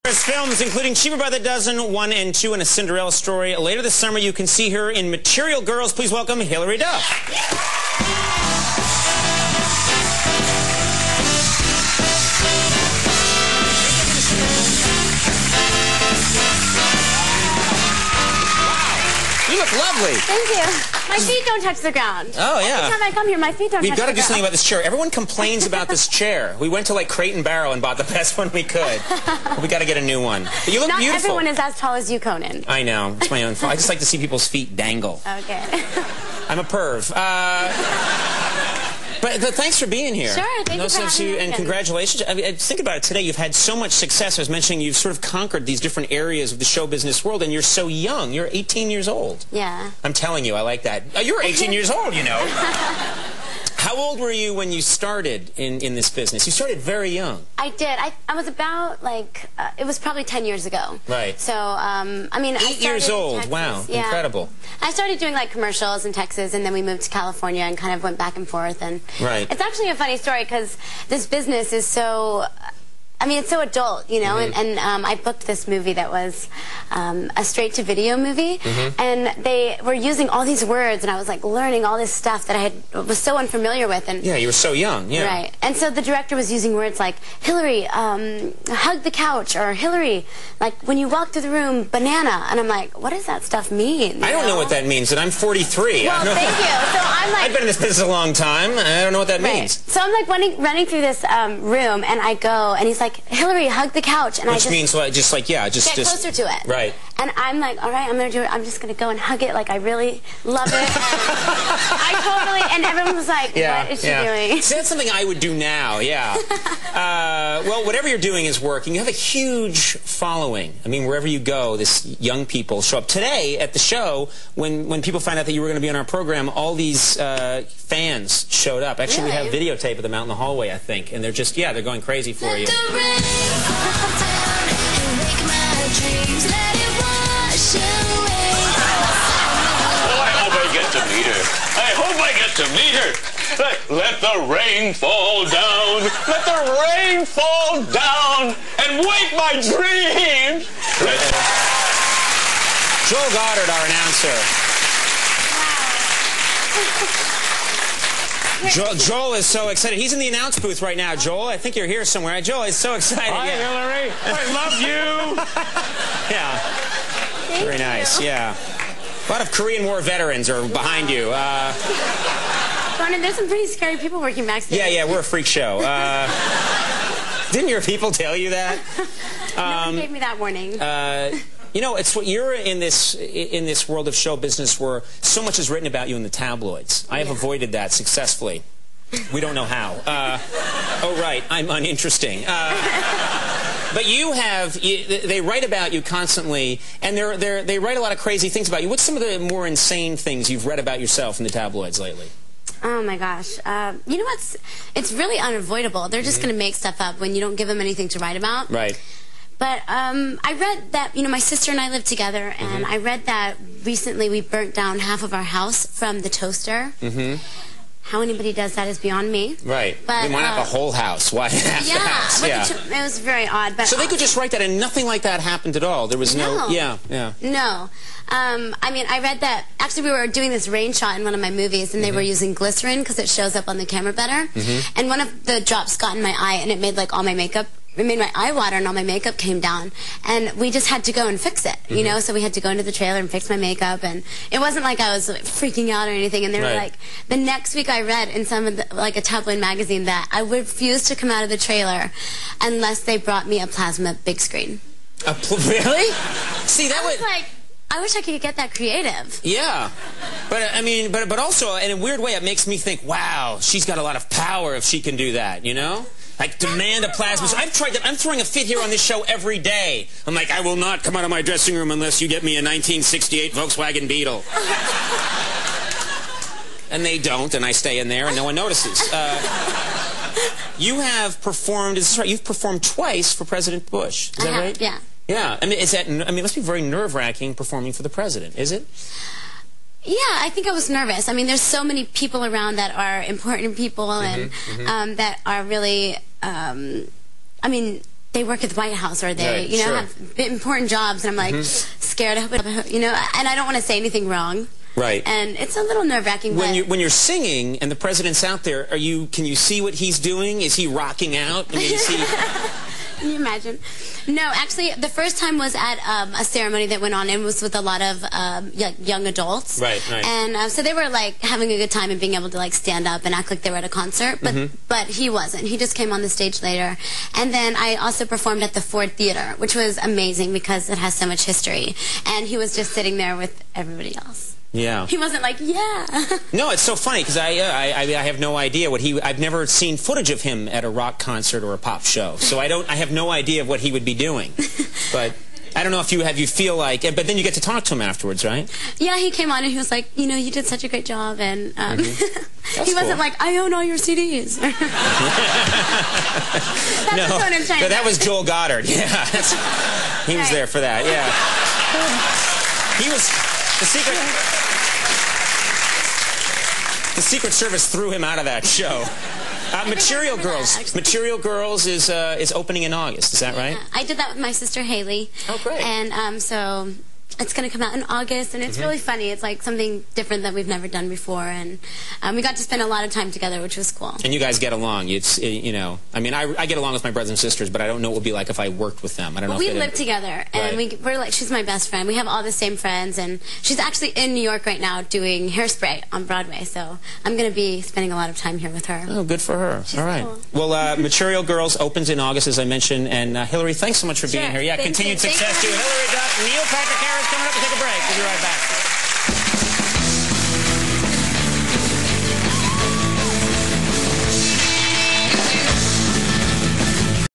There's films including Cheaper by the Dozen, 1 and 2, and A Cinderella Story. Later this summer, you can see her in Material Girls. Please welcome Hilary Duff. You look lovely. Thank you. My feet don't touch the ground. Oh, yeah. Every time I come here, my feet don't touch the ground. We've got to do something about this chair. Everyone complains about this chair. We went to, like, Crate and Barrel and bought the best one we could. We got to get a new one. But you look beautiful. Not everyone is as tall as you, Conan. I know. It's my own fault. I just like to see people's feet dangle. Okay. I'm a perv. But thanks for being here. Sure, thank you for having me. And congratulations. I mean, think about it today. You've had so much success. I was mentioning you've sort of conquered these different areas of the show business world, and you're so young. You're 18 years old. Yeah. I'm telling you, I like that. You're 18 years old, you know. How old were you when you started in this business? You started very young. I did. I was about, like, it was probably 10 years ago. Right. So, I mean, 8 years old. Wow. Yeah. Incredible. I started doing, like, commercials in Texas, and then we moved to California and kind of went back and forth. And right. It's actually a funny story because this business is so... I mean, it's so adult, you know, and I booked this movie that was a straight-to-video movie, and they were using all these words, and I was, like, learning all this stuff that was so unfamiliar with. And yeah, you were so young, yeah. Right. And so the director was using words like, Hilary, hug the couch, or Hilary, like, when you walk through the room, banana. And I'm like, what does that stuff mean? I don't know what that means, and I'm 43. Well, thank you. So I'm like... I've been in this business a long time, and I don't know what that means. So I'm, like, running through this room, and I go, and he's like, Hilary, hug the couch. And Which means what? Just like, yeah, just... Get closer to it. Right. And I'm like, all right, I'm going to do it. I'm just going to go and hug it like I really love it. I totally... And everyone was like, what is she doing? See, that's something I would do now, yeah. Well, whatever you're doing is working. You have a huge following. I mean, wherever you go, this young people show up. Today, at the show, when people found out that you were going to be on our program, all these fans showed up. Actually, we have videotape of them out in the hallway, I think. And they're just, yeah, they're going crazy for you. I hope I get to meet her. Let the rain fall down. Let the rain fall down and wake my dreams. Joel Goddard, our announcer. Wow. Joel is so excited. He's in the announce booth right now. Joel, I think you're here somewhere. Joel is so excited. Hi, Hilary. I love you. Yeah. Thank Very nice. you. Yeah. A lot of Korean War veterans are behind you. Conan, there's some pretty scary people working backstage. Yeah, we're a freak show. Didn't your people tell you that? No one gave me that warning. You know, it's what you're in this world of show business where so much is written about you in the tabloids. I have avoided that successfully. We don't know how. Oh, right, I'm uninteresting. But you have, they write about you constantly, and they write a lot of crazy things about you. What's some of the more insane things you've read about yourself in the tabloids lately? Oh, my gosh. You know what's, it's really unavoidable. They're just going to make stuff up when you don't give them anything to write about. Right. But I read that, you know, my sister and I live together, and I read that recently we burnt down half of our house from the toaster. How anybody does that is beyond me. Right. But, I mean, why not the whole house? Why half the house? Yeah. It was very odd. But so they could just write that, and nothing like that happened at all. There was no. Yeah. No. I mean, I read that, actually we were doing this rain shot in one of my movies, and they were using glycerin because it shows up on the camera better. And one of the drops got in my eye, and it made, like, all my makeup, it made my eye water, and all my makeup came down. And we just had to go and fix it, you know? So we had to go into the trailer and fix my makeup, and it wasn't like I was, like, freaking out or anything. And they were like, the next week I read in some of the, like, a tabloid magazine that I would refuse to come out of the trailer unless they brought me a plasma big screen. Really? See, that was like, I wish I could get that creative. Yeah. But, I mean, but also, in a weird way, it makes me think, wow, she's got a lot of power if she can do that, you know? Like, demand a plasma. I've tried that. I'm throwing a fit here on this show every day. I'm like, I will not come out of my dressing room unless you get me a 1968 Volkswagen Beetle. And they don't, and I stay in there, and no one notices. You have performed, is this right? You've performed twice for President Bush. Is that right? Yeah. Yeah. I mean, it must be very nerve-wracking performing for the president, is it? Yeah, I think I was nervous. I mean, there's so many people around that are important people and that are really, I mean, they work at the White House, or they, Right, you know, sure. have important jobs, and I'm like scared. I hope, you know, and I don't want to say anything wrong. Right. And it's a little nerve-wracking. When you're singing and the president's out there, can you see what he's doing? Is he rocking out? I mean, is he... Can you imagine? No, actually, the first time was at a ceremony that went on and was with a lot of young adults. Right. And so they were like having a good time and being able to like stand up and act like they were at a concert. But he wasn't. He just came on the stage later. And then I also performed at the Ford Theater, which was amazing because it has so much history. And he was just sitting there with everybody else. Yeah. He wasn't like, yeah. No, it's so funny because I have no idea what I've never seen footage of him at a rock concert or a pop show, so I have no idea of what he would be doing. But I don't know if you feel like, but then you get to talk to him afterwards, right? Yeah, he came on and he was like, you know, you did such a great job, and he wasn't cool. like, I own all your CDs. That's the tone I'm trying no, to that was Joel Goddard. Yeah, he was there for that. Yeah, he was the secret. The Secret Service threw him out of that show. Material Girls is opening in August. Is that right? Yeah, I did that with my sister Haley. Oh, great. And so it's going to come out in August, and it's really funny. It's like something different that we've never done before, and we got to spend a lot of time together, which was cool. And you guys get along. It's you know, I mean, I get along with my brothers and sisters, but I don't know what it would be like if I worked with them. I don't know. We live together, and we're like, she's my best friend. We have all the same friends, and she's actually in New York right now doing Hairspray on Broadway. So I'm going to be spending a lot of time here with her. Oh, good for her. She's all right. cool. Well, Material Girls opens in August, as I mentioned, and Hilary, thanks so much for being here. Yeah, Thank continued you. success to you. Hilary Duff, Neil Patrick Harris coming up to take a break. We'll be right back.